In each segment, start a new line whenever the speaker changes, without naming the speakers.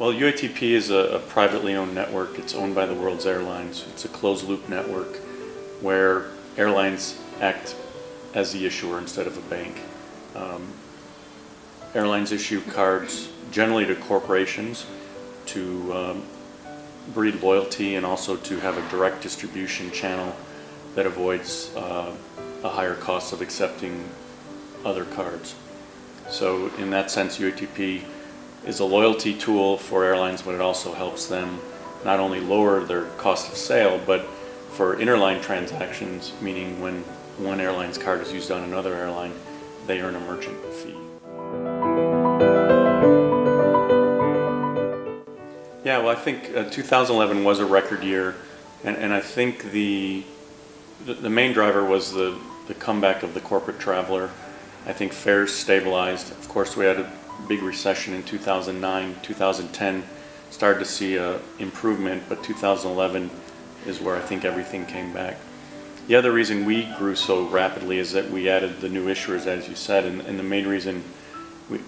Well, UATP is a privately owned network. It's owned by the world's airlines. It's a closed-loop network where airlines act as the issuer instead of a bank. Airlines issue cards generally to corporations to breed loyalty and also to have a direct distribution channel that avoids a higher cost of accepting other cards. So in that sense, UATP is a loyalty tool for airlines, but it also helps them not only lower their cost of sale, but for interline transactions, meaning when one airline's card is used on another airline, they earn a merchant fee. Yeah, well, I think 2011 was a record year, and I think the main driver was the comeback of the corporate traveler. I think fares stabilized. Of course, we had a big recession in 2009, 2010, started to see a improvement, but 2011 is where I think everything came back. The other reason we grew so rapidly is that we added the new issuers, as you said, and the main reason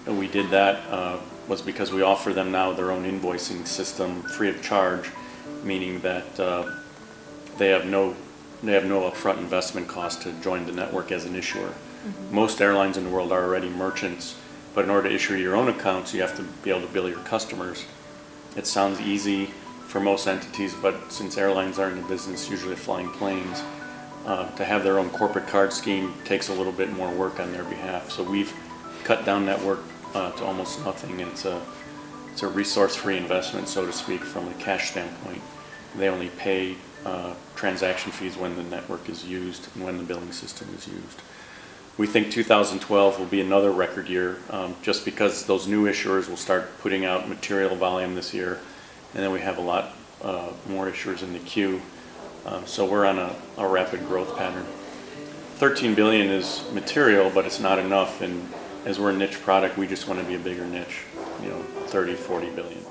we did that was because we offer them now their own invoicing system free of charge, meaning that they have no upfront investment cost to join the network as an issuer. Mm-hmm. Most airlines in the world are already merchants, but in order to issue your own accounts, you have to be able to bill your customers. It sounds easy for most entities, but since airlines are in the business usually of flying planes, to have their own corporate card scheme takes a little bit more work on their behalf. So we've cut down that work to almost nothing, and it's a resource-free investment, so to speak, from a cash standpoint. They only pay transaction fees when the network is used and when the billing system is used. We think 2012 will be another record year, just because those new issuers will start putting out material volume this year, and then we have a lot more issuers in the queue. So we're on a rapid growth pattern. 13 billion is material, but it's not enough, and as we're a niche product, we just want to be a bigger niche, 30, 40 billion.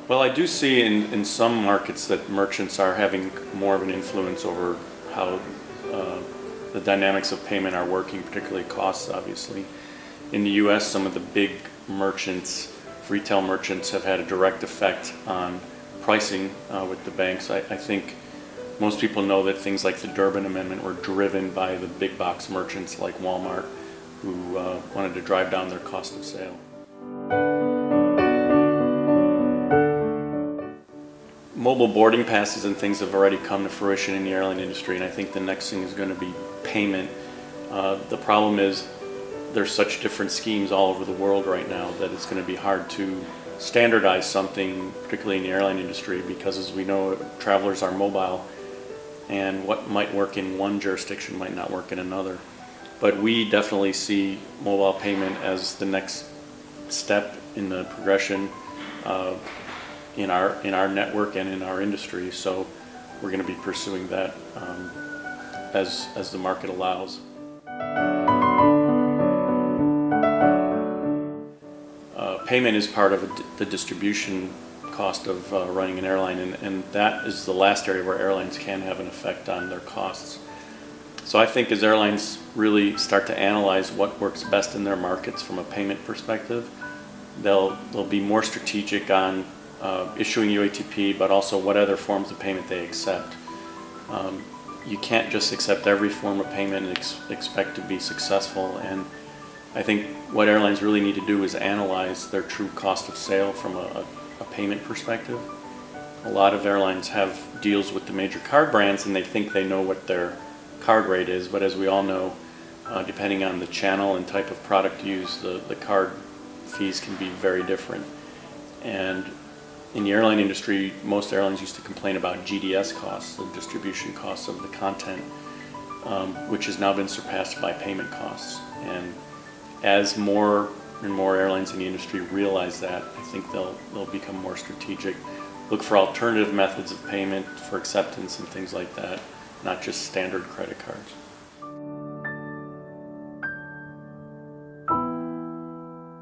Well, I do see in some markets that merchants are having more of an influence over how the dynamics of payment are working, particularly costs, obviously. In the US, some of the big merchants, retail merchants, have had a direct effect on pricing with the banks. I think most people know that things like the Durbin Amendment were driven by the big box merchants like Walmart, who wanted to drive down their cost of sale. Mobile boarding passes and things have already come to fruition in the airline industry, and I think the next thing is going to be payment. The problem is there's such different schemes all over the world right now that it's going to be hard to standardize something, particularly in the airline industry, because as we know, travelers are mobile, and what might work in one jurisdiction might not work in another. But we definitely see mobile payment as the next step in the progression in our network and in our industry, so we're going to be pursuing that as the market allows. Payment is part of the distribution cost of running an airline, and that is the last area where airlines can have an effect on their costs. So I think as airlines really start to analyze what works best in their markets from a payment perspective, they'll be more strategic on issuing UATP, but also what other forms of payment they accept. You can't just accept every form of payment and expect to be successful, and I think what airlines really need to do is analyze their true cost of sale from a payment perspective. A lot of airlines have deals with the major card brands, and they think they know what their card rate is, but as we all know, depending on the channel and type of product used, the card fees can be very different. And in the airline industry, most airlines used to complain about GDS costs, the distribution costs of the content, which has now been surpassed by payment costs. And as more and more airlines in the industry realize that, I think they'll become more strategic, look for alternative methods of payment for acceptance and things like that, not just standard credit cards.